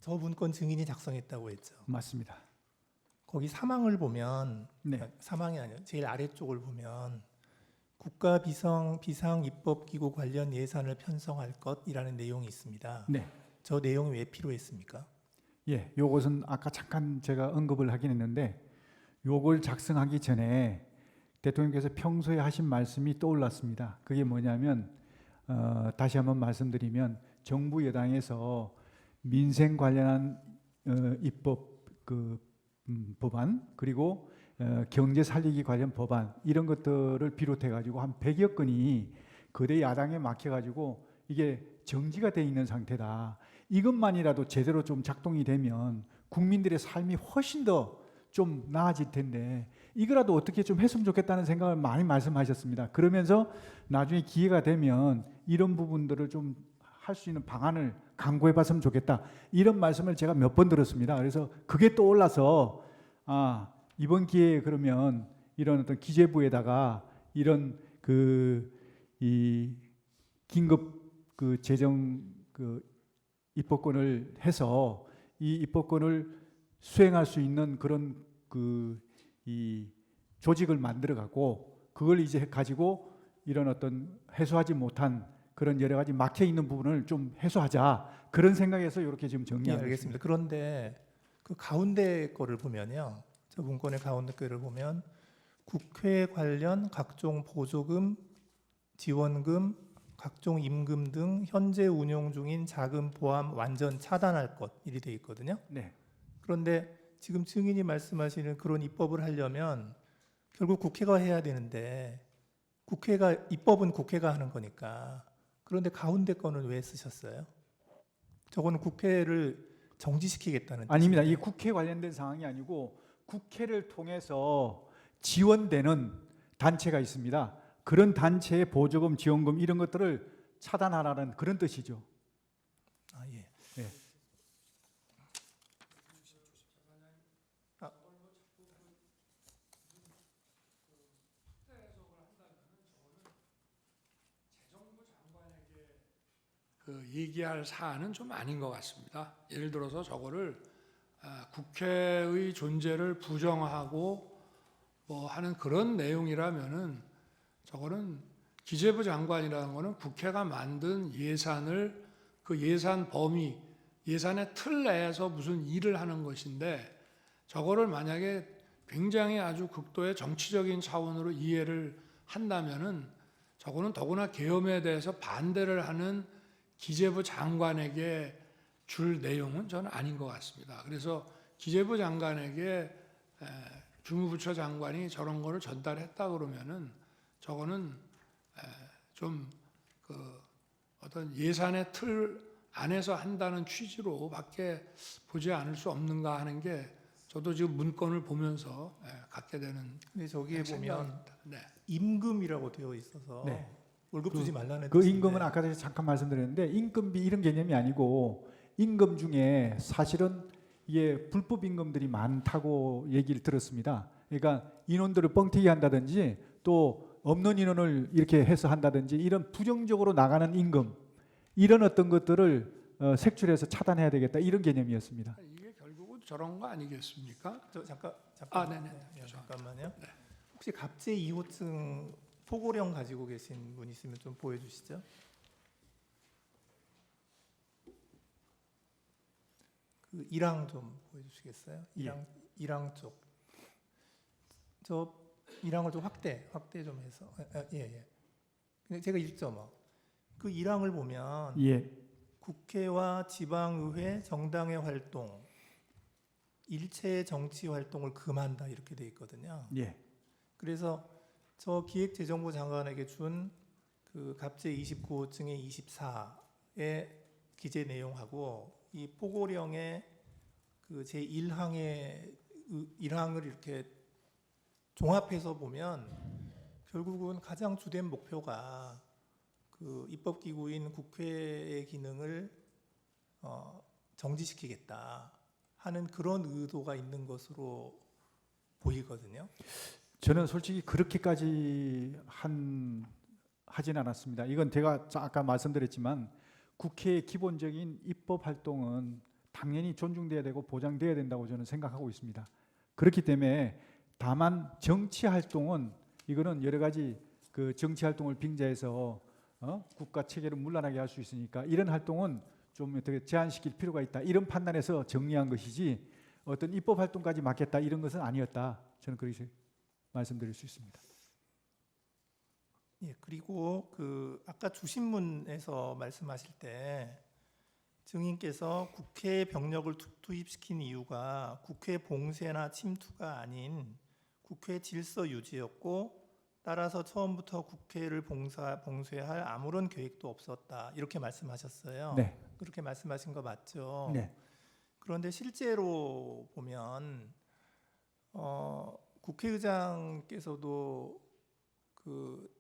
저 문건 증인이 작성했다고 했죠. 맞습니다. 거기 사망을 보면 네. 사망이 아니에요. 제일 아래쪽을 보면 국가 비상 입법 기구 관련 예산을 편성할 것이라는 내용이 있습니다. 네. 저 내용이 왜 필요했습니까? 예, 요것은 아까 잠깐 제가 언급을 하긴 했는데 요걸 작성하기 전에 대통령께서 평소에 하신 말씀이 떠올랐습니다. 그게 뭐냐면 다시 한번 말씀드리면 정부 여당에서 민생 관련한 입법 법안 그리고 경제 살리기 관련 법안 이런 것들을 비롯해 가지고 한 100여 건이 거대 야당에 막혀 가지고 이게 정지가 돼 있는 상태다. 이것만이라도 제대로 좀 작동이 되면 국민들의 삶이 훨씬 더 좀 나아질 텐데 이거라도 어떻게 좀 했으면 좋겠다는 생각을 많이 말씀하셨습니다. 그러면서 나중에 기회가 되면 이런 부분들을 좀 할 수 있는 방안을 강구해 봤으면 좋겠다. 이런 말씀을 제가 몇 번 들었습니다. 그래서 그게 떠올라서 이번 기회에 그러면 이런 어떤 기재부에다가 이런 이 긴급 재정 입법권을 해서 이 입법권을 수행할 수 있는 그런 이 조직을 만들어 갖고 그걸 이제 가지고 이런 어떤 해소하지 못한 그런 여러 가지 막혀 있는 부분을 좀 해소하자 그런 생각에서 이렇게 지금 예, 정리하고 알겠습니다. 있습니다. 그런데 그 가운데 거를 보면요. 저 문건의 가운데 거를 보면 국회 관련 각종 보조금, 지원금, 각종 임금 등 현재 운용 중인 자금 포함 완전 차단할 것 이리 돼 있거든요. 네. 그런데 지금 증인이 말씀하시는 그런 입법을 하려면 결국 국회가 해야 되는데 입법은 국회가 하는 거니까 그런데 가운데 거는 왜 쓰셨어요? 저거는 국회를 정지시키겠다는 아닙니다. 뜻인데. 이 국회 관련된 상황이 아니고 국회를 통해서 지원되는 단체가 있습니다. 그런 단체의 보조금, 지원금 이런 것들을 차단하라는 그런 뜻이죠. 예. 네. 얘기할 사안은 좀 아닌 것 같습니다. 예를 들어서 저거를 국회의 존재를 부정하고 뭐 하는 그런 내용이라면은 저거는 기재부 장관이라는 거는 국회가 만든 예산을 그 예산 범위, 예산의 틀 내에서 무슨 일을 하는 것인데 저거를 만약에 굉장히 아주 극도의 정치적인 차원으로 이해를 한다면은 저거는 더구나 계엄에 대해서 반대를 하는 기재부 장관에게 줄 내용은 저는 아닌 것 같습니다. 그래서 기재부 장관에게 주무부처 장관이 저런 거를 전달했다 그러면은 저거는 좀 어떤 예산의 틀 안에서 한다는 취지로밖에 보지 않을 수 없는가 하는 게 저도 지금 문건을 보면서 갖게 되는. 근데 저기에 보면 네. 임금이라고 되어 있어서 네. 월급 주지 말라는 그 뜻인데. 임금은 아까 전에 잠깐 말씀드렸는데 임금비 이런 개념이 아니고 임금 중에 사실은 이게 불법 임금들이 많다고 얘기를 들었습니다. 그러니까 인원들을 뻥튀기 한다든지 또 없는 인원을 이렇게 해서 한다든지 이런 부정적으로 나가는 임금 이런 어떤 것들을 색출해서 차단해야 되겠다 이런 개념이었습니다. 이게 결국은 저런 거 아니겠습니까? 저 잠깐. 네네. 네, 잠깐만요. 네. 혹시 갑제 2호층 포고령 가지고 계신 분 있으면 좀 보여주시죠. 그 1항 좀 보여주시겠어요? 1항 쪽. 저 1항을 좀 확대 좀 해서. 예. 근데 제가 읽죠 뭐. 그 1항을 보면 예. 국회와 지방의회 정당의 활동, 일체의 정치 활동을 금한다 이렇게 돼 있거든요. 예. 그래서 저 기획재정부 장관에게 준 그 갑제 29호증의 24의 기재 내용하고 이 포고령의 그 제1항의 1항을 이렇게 종합해서 보면 결국은 가장 주된 목표가 그 입법기구인 국회의 기능을 정지시키겠다 하는 그런 의도가 있는 것으로 보이거든요. 저는 솔직히 그렇게까지 하진 않았습니다. 이건 제가 아까 말씀드렸지만 국회의 기본적인 입법 활동은 당연히 존중돼야 되고 보장돼야 된다고 저는 생각하고 있습니다. 그렇기 때문에 다만 정치 활동은 이거는 여러 가지 그 정치 활동을 빙자해서 국가 체계를 문란하게 할 수 있으니까 이런 활동은 좀 어떻게 제한시킬 필요가 있다. 이런 판단에서 정리한 것이지 어떤 입법 활동까지 맡겠다 이런 것은 아니었다. 저는 그렇게 말씀드릴 수 있습니다. 예, 그리고 그 아까 주신문에서 말씀하실 때 증인께서 국회에 병력을 투입시킨 이유가 국회 봉쇄나 침투가 아닌 국회 질서 유지였고 따라서 처음부터 국회를 봉쇄할 아무런 계획도 없었다. 이렇게 말씀하셨어요. 네. 그렇게 말씀하신 거 맞죠? 네. 그런데 실제로 보면 국회의장께서도 그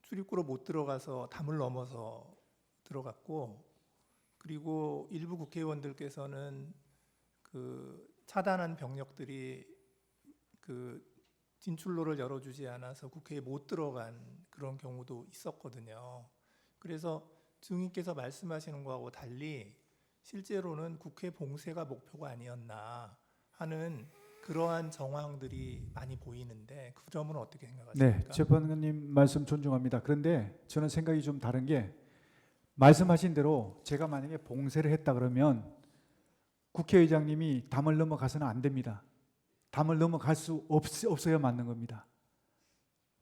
출입구로 못 들어가서 담을 넘어서 들어갔고, 그리고 일부 국회의원들께서는 그 차단한 병력들이 그 진출로를 열어주지 않아서 국회에 못 들어간 그런 경우도 있었거든요. 그래서 증인께서 말씀하시는 거하고 달리 실제로는 국회 봉쇄가 목표가 아니었나 하는 그러한 정황들이 많이 보이는데 그 점은 어떻게 생각하십니까? 네, 재판관님 말씀 존중합니다. 그런데 저는 생각이 좀 다른 게 말씀하신 대로 제가 만약에 봉쇄를 했다 그러면 국회의장님이 담을 넘어가서는 안 됩니다. 담을 넘어갈 수 없어야 맞는 겁니다.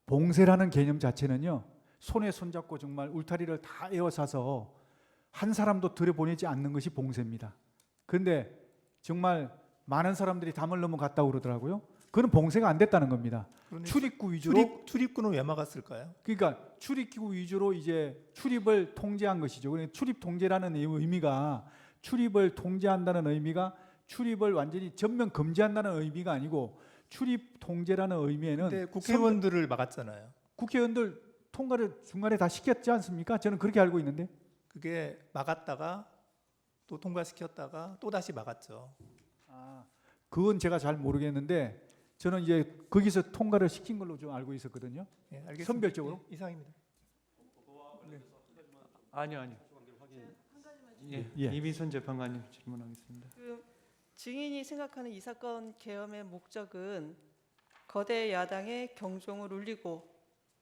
봉쇄라는 개념 자체는요, 손에 손잡고 정말 울타리를 다 에워싸서 한 사람도 들여보내지 않는 것이 봉쇄입니다. 그런데 정말 많은 사람들이 담을 넘어갔다고 그러더라고요. 그건 봉쇄가 안 됐다는 겁니다. 출입구 위주로 출입구는 왜 막았을까요? 그러니까 출입구 위주로 이제 출입을 통제한 것이죠. 그러니까 출입 통제라는 의미가 출입을 통제한다는 의미가 출입을 완전히 전면 금지한다는 의미가 아니고 출입 통제라는 의미에는 근데 국회의원들을 막았잖아요. 국회의원들 통과를 중간에 다 시켰지 않습니까? 저는 그렇게 알고 있는데. 그게 막았다가 또 통과시켰다가 또 다시 막았죠. 그건 제가 잘 모르겠는데 저는 이제 거기서 통과를 시킨 걸로 좀 알고 있었거든요. 예, 알겠습니다. 선별적으로. 예, 이상입니다. 아니요. 예, 예. 이미선 재판관님 질문하겠습니다. 그 증인이 생각하는 이 사건 계엄의 목적은 거대 야당의 경종을 울리고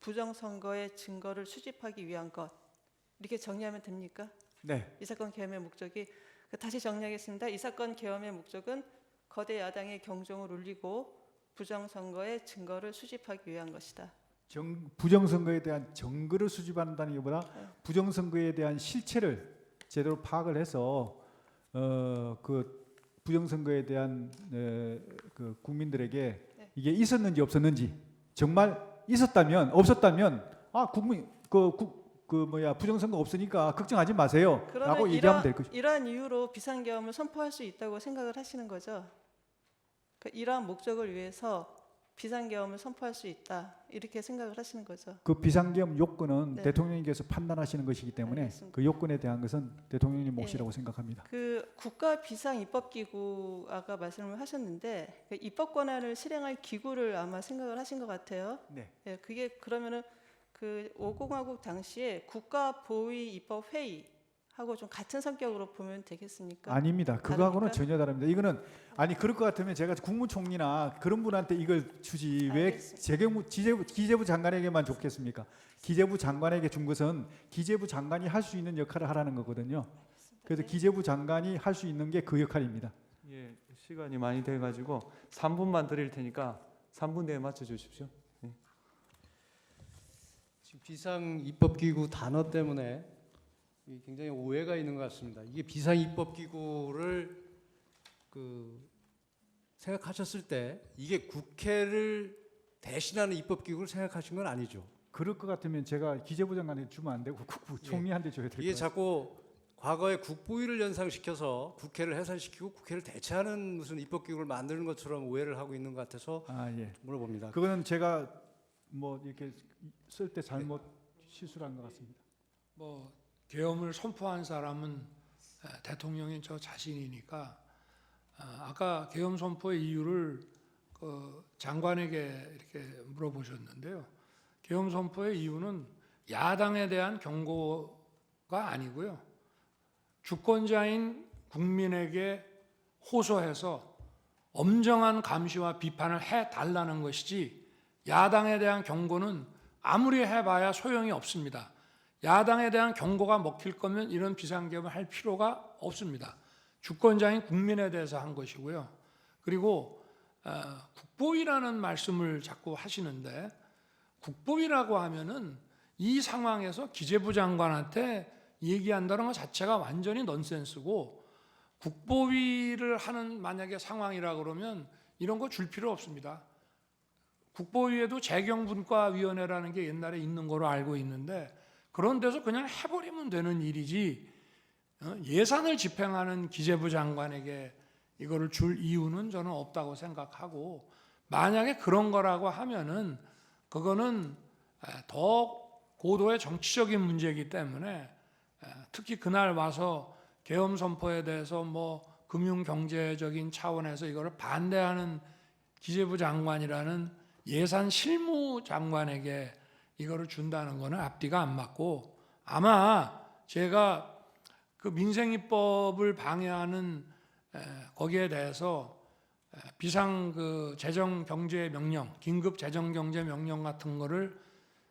부정선거의 증거를 수집하기 위한 것, 이렇게 정리하면 됩니까? 네. 이 사건 계엄의 목적이, 다시 정리하겠습니다. 이 사건 계엄의 목적은 거대 야당의 경종을 울리고 부정선거의 증거를 수집하기 위한 것이다. 부정선거에 대한 증거를 수집한다는 것보다 부정선거에 대한 실체를 제대로 파악을 해서 그 부정선거에 대한 그 국민들에게 네. 이게 있었는지 없었는지, 정말 있었다면 없었다면 국민 부정선거 없으니까 걱정하지 마세요라고 그러면 얘기하면 될 것이죠. 이러한 이유로 비상계엄을 선포할 수 있다고 생각을 하시는 거죠? 그러니까 이러한 목적을 위해서 비상계엄을 선포할 수 있다, 이렇게 생각을 하시는 거죠? 그 비상계엄 요건은 네. 대통령님께서 판단하시는 것이기 때문에 알겠습니다. 그 요건에 대한 것은 대통령님 몫이라고 생각합니다. 그 국가 비상 입법기구 아까 말씀을 하셨는데 그 입법 권한을 실행할 기구를 아마 생각을 하신 것 같아요. 네. 예, 그게 그러면은 그 5공화국 당시에 국가보위 입법회의하고 좀 같은 성격으로 보면 되겠습니까? 아닙니다. 그거하고는 다릅니까? 전혀 다릅니다. 이거는 그럴 것 같으면 제가 국무총리나 그런 분한테 이걸 주지 왜 알겠습니다. 기재부 장관에게만 줬겠습니까? 기재부 장관에게 준 것은 기재부 장관이 할 수 있는 역할을 하라는 거거든요. 그래서 네. 기재부 장관이 할 수 있는 게 그 역할입니다. 예, 시간이 많이 돼가지고 3분만 드릴 테니까 3분 내에 맞춰 주십시오. 예. 지금 비상 입법기구 단어 때문에 굉장히 오해가 있는 것 같습니다. 이게 비상 입법기구를 생각하셨을 때 이게 국회를 대신하는 입법기구를 생각하신 건 아니죠. 그럴 것 같으면 제가 기재부 장관에게 주면 안 되고 국무총리한테 줘야 될 이게 거예요. 자꾸 과거에 국보위를 연상시켜서 국회를 해산시키고 국회를 대체하는 무슨 입법기구를 만드는 것처럼 오해를 하고 있는 것 같아서 예. 물어봅니다. 그거는 제가 이렇게 쓸 때 잘못 실수를 한 것 같습니다. 뭐 계엄을 선포한 사람은 대통령인 저 자신이니까 아까 계엄 선포의 이유를 그 장관에게 이렇게 물어보셨는데요. 계엄 선포의 이유는 야당에 대한 경고가 아니고요. 주권자인 국민에게 호소해서 엄정한 감시와 비판을 해달라는 것이지 야당에 대한 경고는 아무리 해봐야 소용이 없습니다. 야당에 대한 경고가 먹힐 거면 이런 비상계엄을 할 필요가 없습니다. 주권자인 국민에 대해서 한 것이고요. 그리고 국보위라는 말씀을 자꾸 하시는데 국보위라고 하면은 이 상황에서 기재부 장관한테 얘기한다는 것 자체가 완전히 넌센스고 국보위를 하는 만약에 상황이라 그러면 이런 거 줄 필요 없습니다. 국보위에도 재경분과위원회라는 게 옛날에 있는 거로 알고 있는데 그런 데서 그냥 해버리면 되는 일이지 예산을 집행하는 기재부 장관에게 이거를 줄 이유는 저는 없다고 생각하고 만약에 그런 거라고 하면은 그거는 더 고도의 정치적인 문제이기 때문에 특히 그날 와서 계엄 선포에 대해서 뭐 금융 경제적인 차원에서 이거를 반대하는 기재부 장관이라는 예산 실무 장관에게 이거를 준다는 거는 앞뒤가 안 맞고 아마 제가 그 민생입법을 방해하는 거기에 대해서 비상 그 재정 경제 명령, 긴급 재정 경제 명령 같은 거를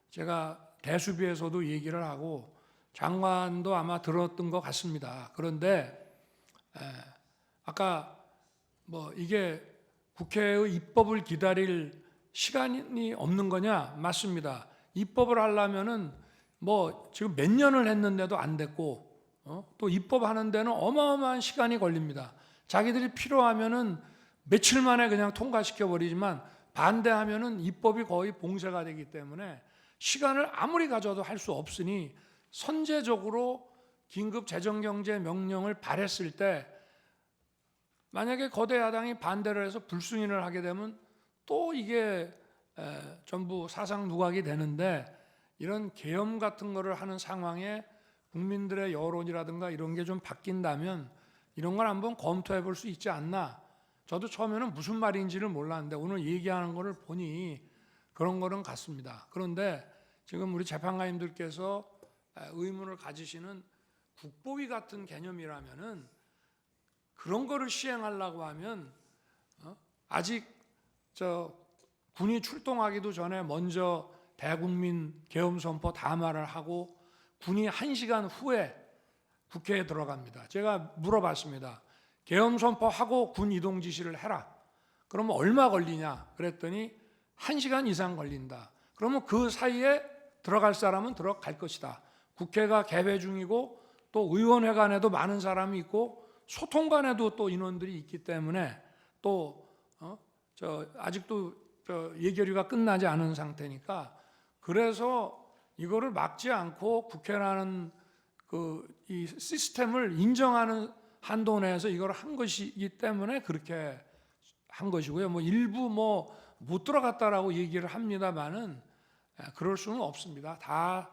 제가 대수비에서도 얘기를 하고 장관도 아마 들었던 것 같습니다. 그런데 아까 뭐 이게 국회의 입법을 기다릴 시간이 없는 거냐? 맞습니다. 입법을 하려면은 뭐 지금 몇 년을 했는데도 안 됐고 또 입법하는 데는 어마어마한 시간이 걸립니다. 자기들이 필요하면은 며칠 만에 그냥 통과시켜 버리지만 반대하면은 입법이 거의 봉쇄가 되기 때문에 시간을 아무리 가져도 할 수 없으니 선제적으로 긴급 재정경제 명령을 발했을 때 만약에 거대 야당이 반대를 해서 불승인을 하게 되면 또 이게 전부 사상 누각이 되는데 이런 계엄 같은 거를 하는 상황에 국민들의 여론이라든가 이런 게 좀 바뀐다면 이런 걸 한번 검토해 볼 수 있지 않나. 저도 처음에는 무슨 말인지를 몰랐는데 오늘 얘기하는 거를 보니 그런 거는 같습니다. 그런데 지금 우리 재판관님들께서 의문을 가지시는 국보위 같은 개념이라면은 그런 거를 시행하려고 하면 아직 군이 출동하기도 전에 먼저 대국민 계엄 선포 담화를 하고 군이 1시간 후에 국회에 들어갑니다. 제가 물어봤습니다. 계엄 선포하고 군 이동 지시를 해라. 그러면 얼마 걸리냐? 그랬더니 1시간 이상 걸린다. 그러면 그 사이에 들어갈 사람은 들어갈 것이다. 국회가 개회 중이고 또 의원회관에도 많은 사람이 있고 소통관에도 또 인원들이 있기 때문에 또 아직도 예결위가 끝나지 않은 상태니까 그래서 이거를 막지 않고 국회라는 이 시스템을 인정하는 한도 내에서 이걸 한 것이기 때문에 그렇게 한 것이고요. 뭐 일부 못 들어갔다라고 얘기를 합니다만은 그럴 수는 없습니다. 다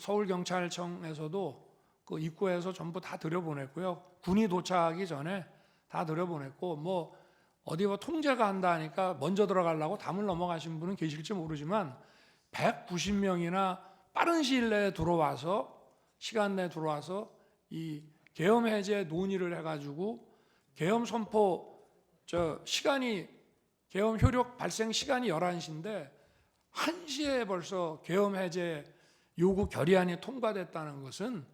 서울경찰청에서도 그 입구에서 전부 다 들여보냈고요. 군이 도착하기 전에 다 들여보냈고 뭐 어디 통제가 한다 하니까 먼저 들어가려고 담을 넘어가신 분은 계실지 모르지만 190명이나 빠른 시일 내에 들어와서 시간 내에 들어와서 이 계엄 해제 논의를 해가지고 계엄 선포 시간이 계엄 효력 발생 시간이 11시인데 1시에 벌써 계엄 해제 요구 결의안이 통과됐다는 것은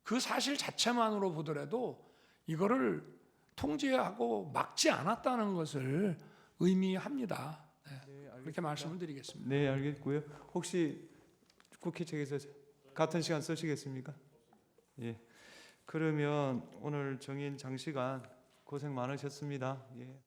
그 사실 자체만으로 보더라도 이거를 통제하고 막지 않았다는 것을 의미합니다. 네, 그렇게 말씀을 드리겠습니다. 네, 알겠고요. 혹시 국회 측에서 같은 시간 쓰시겠습니까? 예. 그러면 오늘 정인 장시간 고생 많으셨습니다. 예.